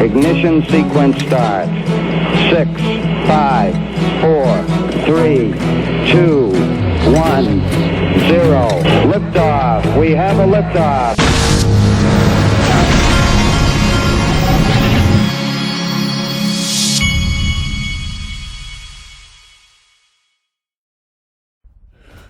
Ignition sequence starts. 6, 5, 4, 3, 2, 1, 0. Liftoff. We have a liftoff.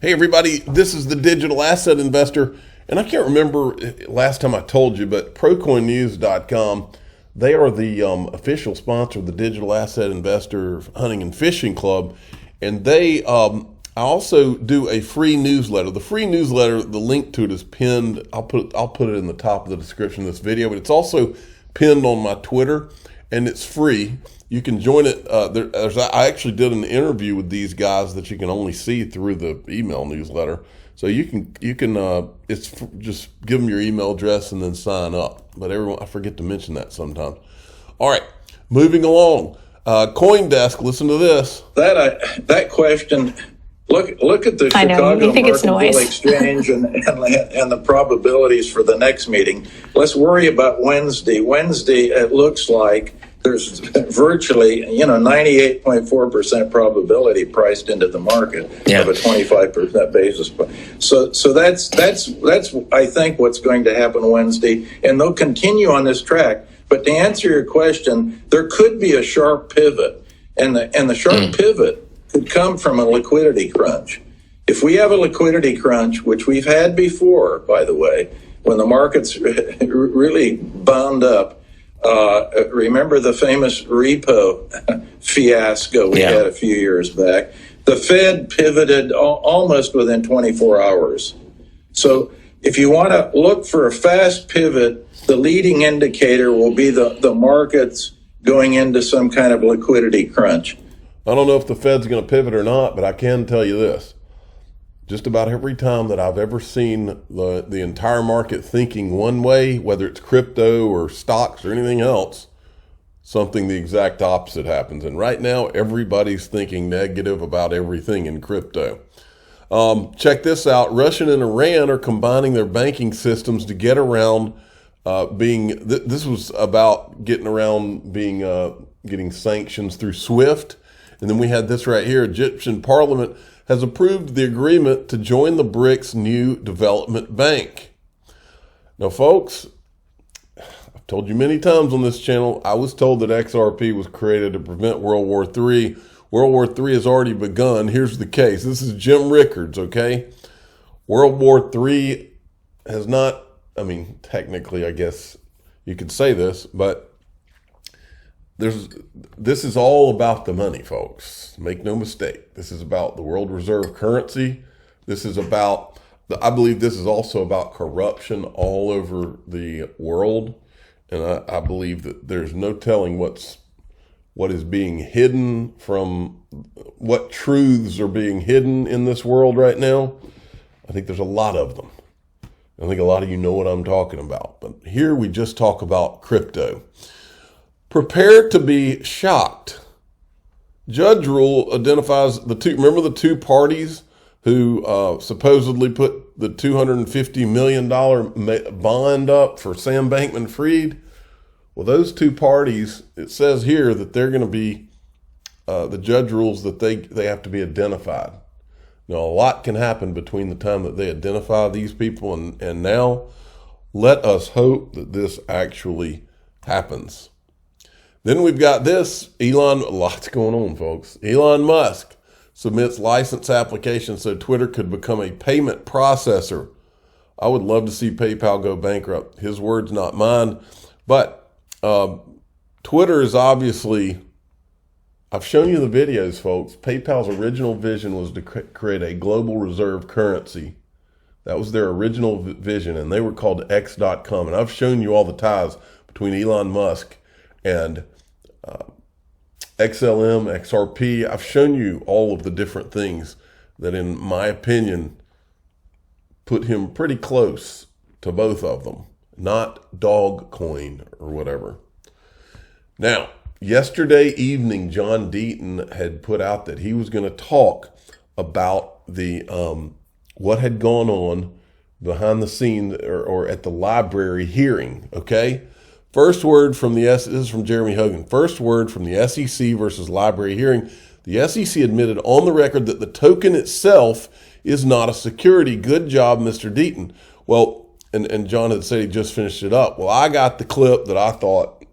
Hey everybody, this is the Digital Asset Investor, and I can't remember last time I told you, but ProCoinNews.com, they are the official sponsor of the Digital Asset Investor Hunting and Fishing Club, and they I also do a free newsletter. The free newsletter, the link to it is pinned. I'll put it in the top of the description of this video, but it's also pinned on my Twitter, and it's free. You can join it. I actually did an interview with these guys that you can only see through the email newsletter. So you can just give them your email address and then sign up. But I forget to mention that sometimes. All right, moving along. CoinDesk, listen to this. That question. Look at the Chicago Mercantile Exchange and the probabilities for the next meeting. Let's worry about Wednesday. Wednesday, it looks like there's virtually, 98.4% probability priced into the market of a 25% basis point. So that's I think what's going to happen Wednesday, and they'll continue on this track. But to answer your question, there could be a sharp pivot, and the sharp pivot could come from a liquidity crunch. If we have a liquidity crunch, which we've had before, by the way, when the markets really bound up. Remember the famous repo fiasco we had a few years back? The Fed pivoted almost within 24 hours. So if you want to look for a fast pivot, the leading indicator will be the markets going into some kind of liquidity crunch. I don't know if the Fed's going to pivot or not, but I can tell you this. Just about every time that I've ever seen the entire market thinking one way, whether it's crypto or stocks or anything else, something the exact opposite happens. And right now, everybody's thinking negative about everything in crypto. Check this out. Russia and Iran are combining their banking systems to get around this was about getting around getting sanctions through SWIFT. And then we had this right here. Egyptian parliament has approved the agreement to join the BRICS new development bank. Now, folks, I've told you many times on this channel, I was told that XRP was created to prevent World War III. World War III has already begun. Here's the case. This is Jim Rickards, okay? World War III has not, technically, I guess you could say this, but this is all about the money, folks. Make no mistake. This is about the world reserve currency. This is about, I believe this is also about corruption all over the world. And I believe that there's no telling what is being hidden from, what truths are being hidden in this world right now. I think there's a lot of them. I think a lot of you know what I'm talking about. But here we just talk about crypto. Prepare to be shocked. Judge rule identifies remember the two parties who supposedly put the $250 million bond up for Sam Bankman-Fried? Well, those two parties, it says here that they're going to be, the judge rules that they have to be identified. Now, a lot can happen between the time that they identify these people and now. Let us hope that this actually happens. Then we've got this, lots going on, folks. Elon Musk submits license application so Twitter could become a payment processor. I would love to see PayPal go bankrupt. His words, not mine. But Twitter is obviously, I've shown you the videos, folks. PayPal's original vision was to create a global reserve currency. That was their original vision, and they were called X.com. And I've shown you all the ties between Elon Musk and XLM, XRP. I've shown you all of the different things that, in my opinion, put him pretty close to both of them, not dog coin or whatever. Now, yesterday evening, John Deaton had put out that he was going to talk about the what had gone on behind the scene or at the library hearing, okay? First word from this is from Jeremy Hogan. First word from the SEC versus library hearing. The SEC admitted on the record that the token itself is not a security. Good job, Mr. Deaton. Well, and John had said he just finished it up. Well, I got the clip that I thought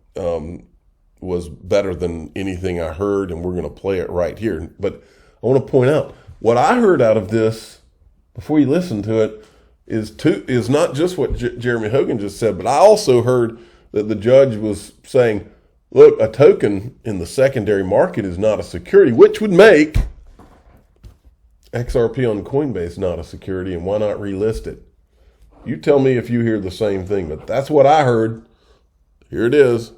was better than anything I heard, and we're going to play it right here. But I want to point out, what I heard out of this, before you listen to it, is not just what Jeremy Hogan just said, but I also heard that the judge was saying, look, a token in the secondary market is not a security, which would make XRP on Coinbase not a security, and why not relist it? You tell me if you hear the same thing, but that's what I heard. Here it is.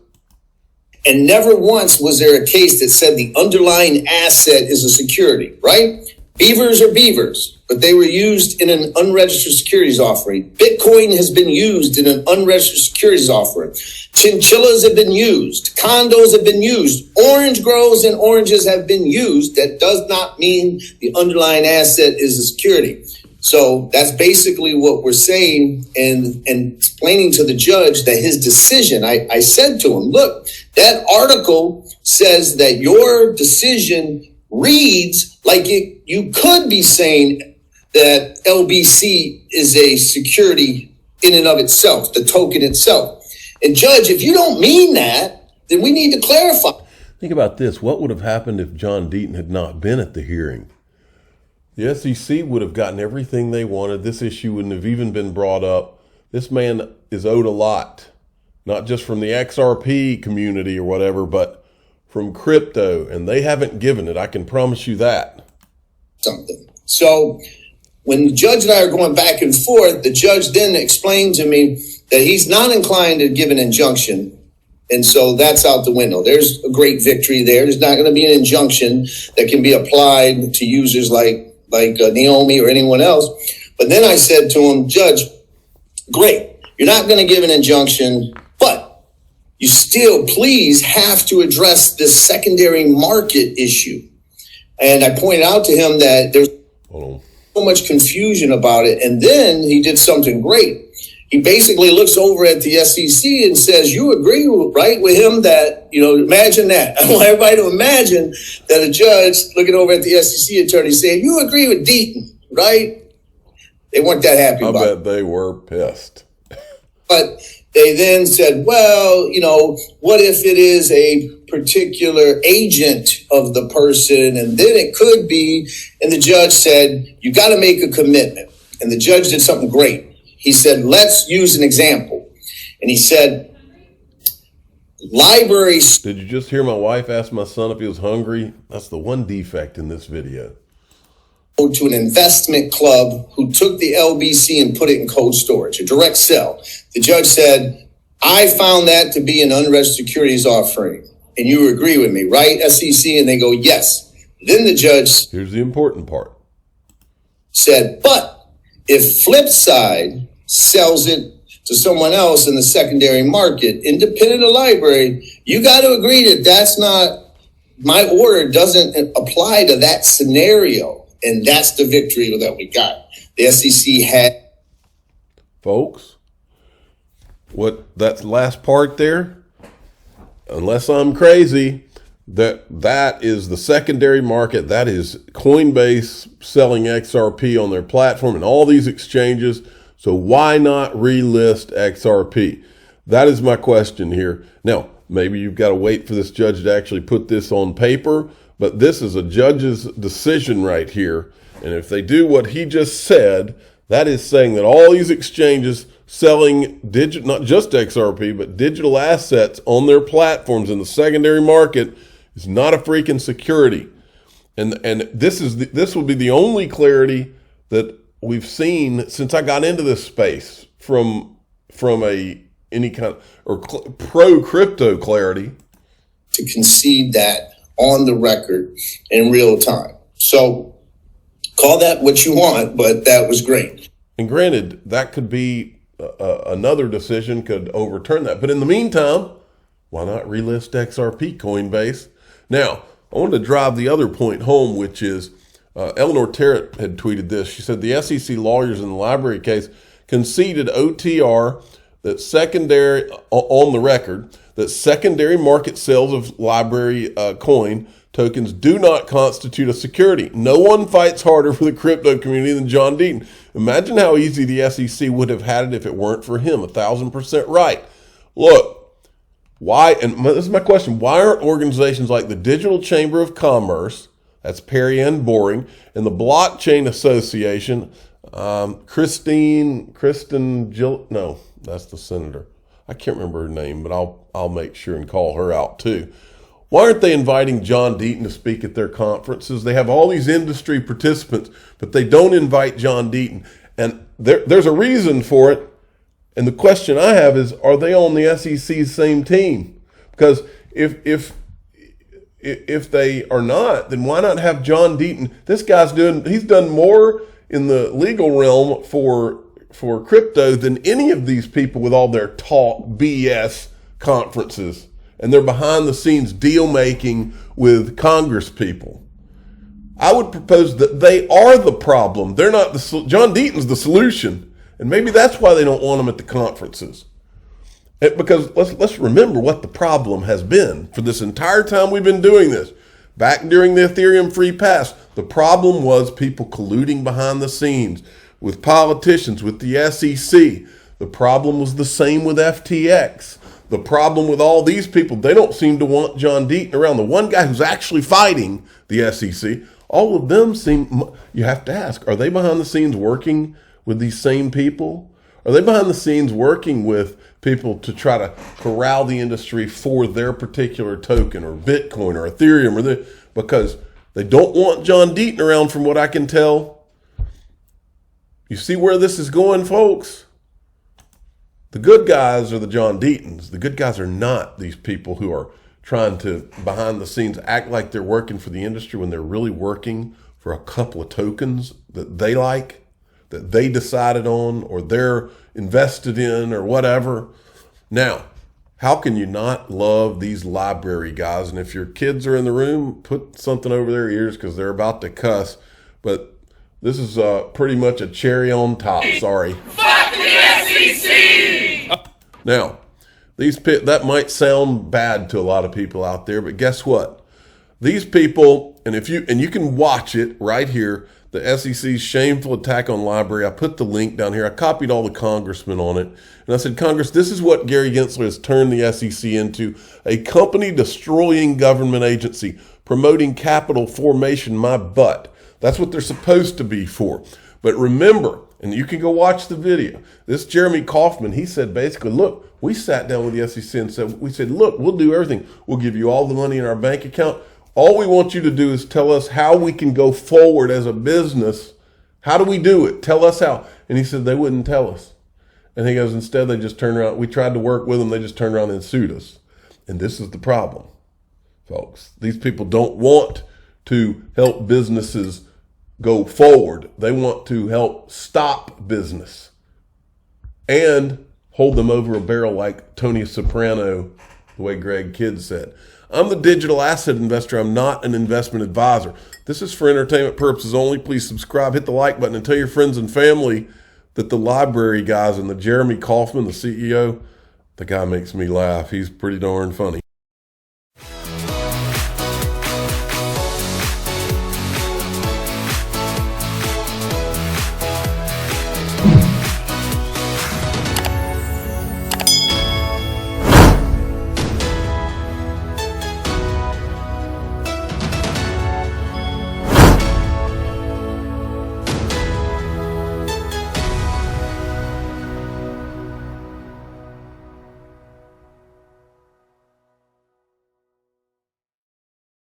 And never once was there a case that said the underlying asset is a security, right? Beavers are beavers, but they were used in an unregistered securities offering. Bitcoin has been used in an unregistered securities offering. Chinchillas have been used. Condos have been used. Orange groves and oranges have been used. That does not mean the underlying asset is a security. So that's basically what we're saying and explaining to the judge that his decision, I said to him, look, that article says that your decision reads like you could be saying that LBC is a security in and of itself, the token itself. And judge, if you don't mean that, then we need to clarify. Think about this. What would have happened if John Deaton had not been at the hearing? The SEC would have gotten everything they wanted. This issue wouldn't have even been brought up. This man is owed a lot, not just from the XRP community or whatever, but from crypto, and they haven't given it. I can promise you that. Something. So when the judge and I are going back and forth, the judge then explained to me that he's not inclined to give an injunction. And so that's out the window. There's a great victory there. There's not going to be an injunction that can be applied to users like Naomi or anyone else. But then I said to him, Judge, great, you're not going to give an injunction, but you still please have to address this secondary market issue. And I pointed out to him that there's so much confusion about it. And then he did something great. He basically looks over at the SEC and says, you agree, right, with him that, imagine that. I want everybody to imagine that a judge looking over at the SEC attorney saying, you agree with Deaton, right? They weren't that happy about it. I bet they were pissed. But they then said, well, what if it is a particular agent of the person? And then it could be, and the judge said, you got to make a commitment. And the judge did something great. He said, let's use an example. And he said, libraries. Did you just hear my wife ask my son if he was hungry? That's the one defect in this video. To an investment club who took the LBC and put it in cold storage, a direct sell. The judge said, I found that to be an unregistered securities offering. And you agree with me, right, SEC? And they go, yes. Then the judge. Here's the important part. Said, but if Flipside sells it to someone else in the secondary market, independent of library, you got to agree that that's not, my order doesn't apply to that scenario. And that's the victory that we got. The SEC had. Folks, that last part there, unless I'm crazy, that is the secondary market. That is Coinbase selling XRP on their platform and all these exchanges. So why not relist XRP? That is my question here. Now, maybe you've got to wait for this judge to actually put this on paper, but this is a judge's decision right here. And if they do what he just said, that is saying that all these exchanges selling not just XRP, but digital assets on their platforms in the secondary market is not a freaking security. And this will be the only clarity that we've seen since I got into this space from any kind of or pro crypto clarity. To concede that on the record in real time. So call that what you want, but that was great. And granted, that could be another decision could overturn that. But in the meantime, why not relist XRP, Coinbase? Now, I wanted to drive the other point home, which is Eleanor Terrett had tweeted this. She said the SEC lawyers in the library case conceded OTR that secondary, on the record, that secondary market sales of library coin tokens do not constitute a security. No one fights harder for the crypto community than John Deaton. Imagine how easy the SEC would have had it if it weren't for him. 1,000% right. Look, why, and this is my question, why aren't organizations like the Digital Chamber of Commerce, that's Perry and Boring, and the Blockchain Association, Kristen Jill, no, that's the senator. I can't remember her name, but I'll make sure and call her out too. Why aren't they inviting John Deaton to speak at their conferences? They have all these industry participants, but they don't invite John Deaton. And there's a reason for it. And the question I have is, are they on the SEC's same team? Because if they are not, then why not have John Deaton? This guy's he's done more in the legal realm for crypto than any of these people with all their talk BS conferences. And they're behind the scenes deal making with Congress people. I would propose that they are the problem. They're not John Deaton's the solution. And maybe that's why they don't want them at the conferences. Because let's remember what the problem has been for this entire time we've been doing this. Back during the Ethereum free pass, the problem was people colluding behind the scenes with politicians, with the SEC. The problem was the same with FTX. The problem with all these people, they don't seem to want John Deaton around. The one guy who's actually fighting the SEC, all of them seem, you have to ask, are they behind the scenes working with these same people? Are they behind the scenes working with people to try to corral the industry for their particular token or Bitcoin or Ethereum because they don't want John Deaton around from what I can tell? You see where this is going, folks? The good guys are the John Deatons. The good guys are not these people who are trying to, behind the scenes, act like they're working for the industry when they're really working for a couple of tokens that they like, that they decided on, or they're invested in, or whatever. Now, how can you not love these library guys? And if your kids are in the room, put something over their ears because they're about to cuss. But this is pretty much a cherry on top. Sorry. Fuck the SEC! Now, that might sound bad to a lot of people out there, but guess what? These people, and you can watch it right here, the SEC's shameful attack on library. I put the link down here. I copied all the congressmen on it. And I said, Congress, this is what Gary Gensler has turned the SEC into, a company destroying government agency, promoting capital formation, my butt. That's what they're supposed to be for. But remember, and you can go watch the video, this Jeremy Kauffman, he said basically, look, we sat down with the SEC and said, look, we'll do everything. We'll give you all the money in our bank account. All we want you to do is tell us how we can go forward as a business. How do we do it? Tell us how. And he said they wouldn't tell us. And he goes, instead they just turned around. We tried to work with them. They just turned around and sued us. And this is the problem, folks. These people don't want to help businesses go forward. They want to help stop business and hold them over a barrel like Tony Soprano, the way Greg Kidd said. I'm the digital asset investor. I'm not an investment advisor. This is for entertainment purposes only. Please subscribe, hit the like button, and tell your friends and family that the library guys and the Jeremy Kauffman, the CEO, the guy makes me laugh. He's pretty darn funny.